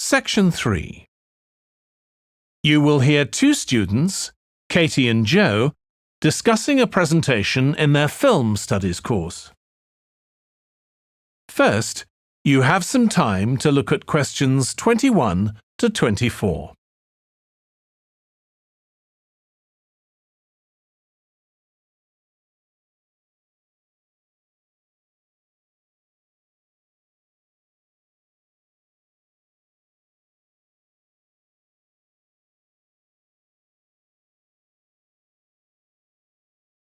Section 3. You will hear two students, Katie and Joe, discussing a presentation in their film studies course. First, you have some time to look at questions 21 to 24.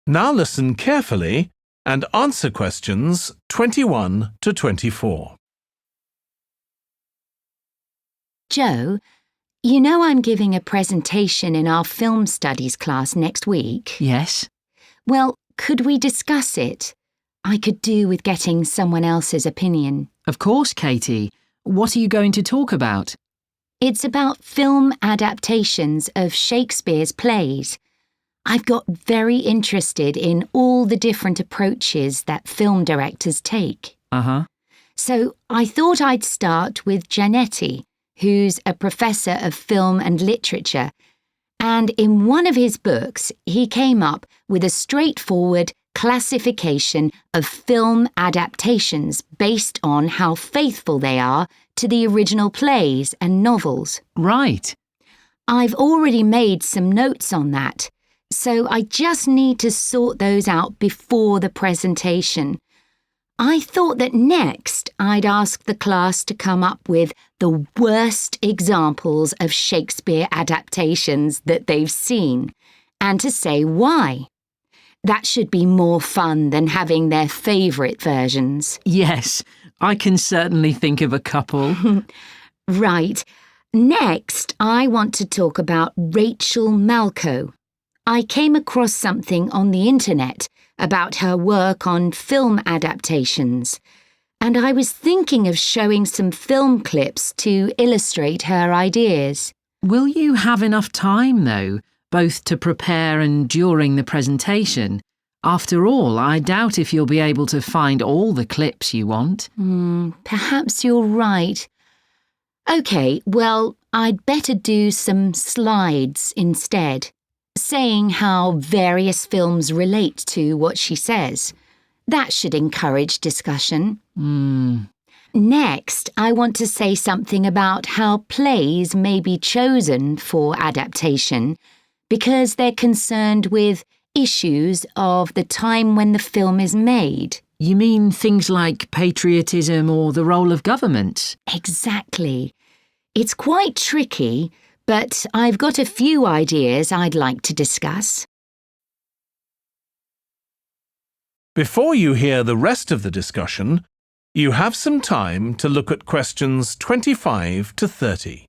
Now listen carefully and answer questions 21 to 24. Joe, you know I'm giving a presentation in our film studies class next week. Yes. Well, could we discuss it? I could do with getting someone else's opinion. Of course, Katie. What are you going to talk about? It's about film adaptations of Shakespeare's plays. I've got very interested in all the different approaches that film directors take. So I thought I'd start with Giannetti, who's a professor of film and literature, and in one of his books he came up with a straightforward classification of film adaptations based on how faithful they are to the original plays and novels. Right. I've already made some notes on that, so I just need to sort those out before the presentation. I thought that next I'd ask the class to come up with the worst examples of Shakespeare adaptations that they've seen, and to say why. That should be more fun than having their favourite versions. Yes, I can certainly think of a couple. Right. Next, I want to talk about Rachel Malco. I came across something on the internet about her work on film adaptations, and I was thinking of showing some film clips to illustrate her ideas. Will you have enough time, though, both to prepare and during the presentation? After all, I doubt if you'll be able to find all the clips you want. Perhaps you're right. OK, well, I'd better do some slides instead, saying how various films relate to what she says. That should encourage discussion. Next, I want to say something about how plays may be chosen for adaptation because they're concerned with issues of the time when the film is made. You mean things like patriotism or the role of government? Exactly. It's quite tricky, but I've got a few ideas I'd like to discuss. Before you hear the rest of the discussion, you have some time to look at questions 25 to 30.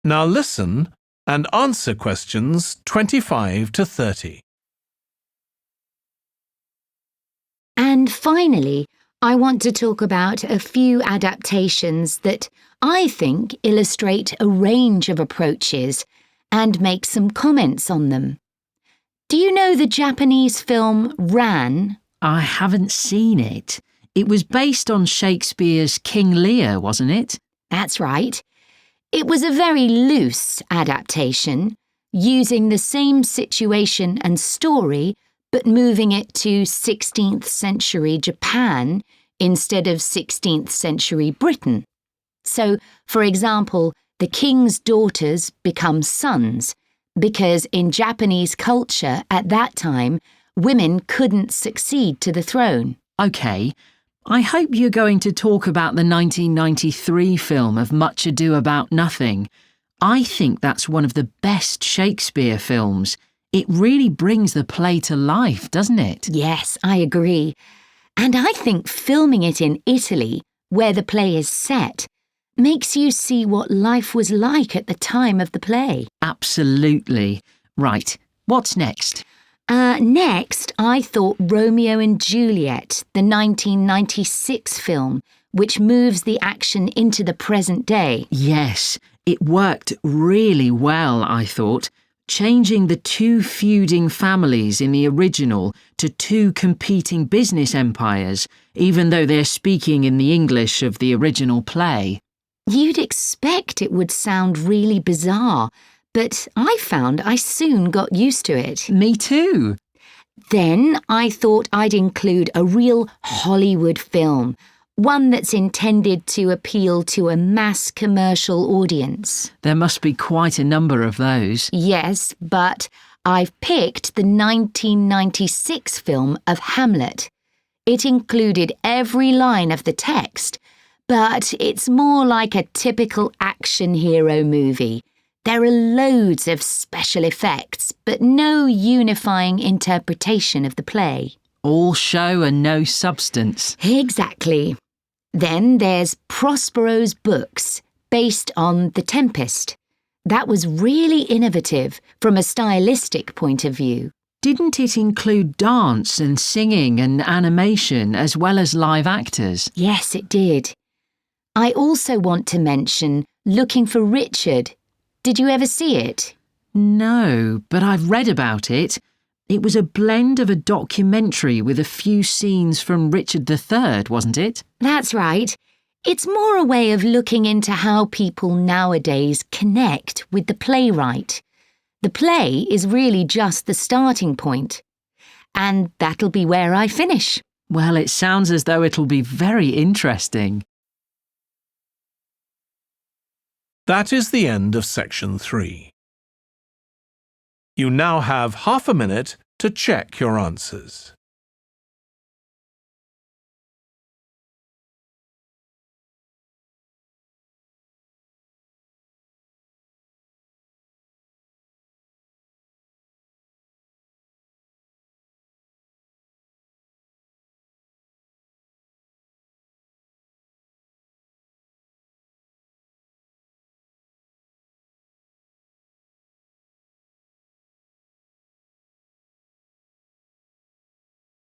Now listen and answer questions 25 to 30. And finally, I want to talk about a few adaptations that I think illustrate a range of approaches and make some comments on them. Do you know the Japanese film Ran? I haven't seen it. It was based on Shakespeare's King Lear, wasn't it? That's right. It was a very loose adaptation, using the same situation and story, but moving it to 16th century Japan instead of 16th century Britain. So, for example, the king's daughters become sons, because in Japanese culture at that time, women couldn't succeed to the throne. OK. I hope you're going to talk about the 1993 film of Much Ado About Nothing. I think that's one of the best Shakespeare films. It really brings the play to life, doesn't it? Yes, I agree. And I think filming it in Italy, where the play is set, makes you see what life was like at the time of the play. Absolutely. Right, what's next? Next, I thought Romeo and Juliet, the 1996 film, which moves the action into the present day. Yes, it worked really well, I thought, changing the two feuding families in the original to two competing business empires, even though they're speaking in the English of the original play. You'd expect it would sound really bizarre, but I found I soon got used to it. Me too. Then I thought I'd include a real Hollywood film, one that's intended to appeal to a mass commercial audience. There must be quite a number of those. Yes, but I've picked the 1996 film of Hamlet. It included every line of the text, but it's more like a typical action hero movie. There are loads of special effects, but no unifying interpretation of the play. All show and no substance. Exactly. Then there's Prospero's books, based on The Tempest. That was really innovative from a stylistic point of view. Didn't it include dance and singing and animation as well as live actors? Yes, it did. I also want to mention Looking for Richard. Did you ever see it? No, but I've read about it. It was a blend of a documentary with a few scenes from Richard III, wasn't it? That's right. It's more a way of looking into how people nowadays connect with the playwright. The play is really just the starting point. And that'll be where I finish. Well, it sounds as though it'll be very interesting. That is the end of Section 3. You now have half a minute to check your answers.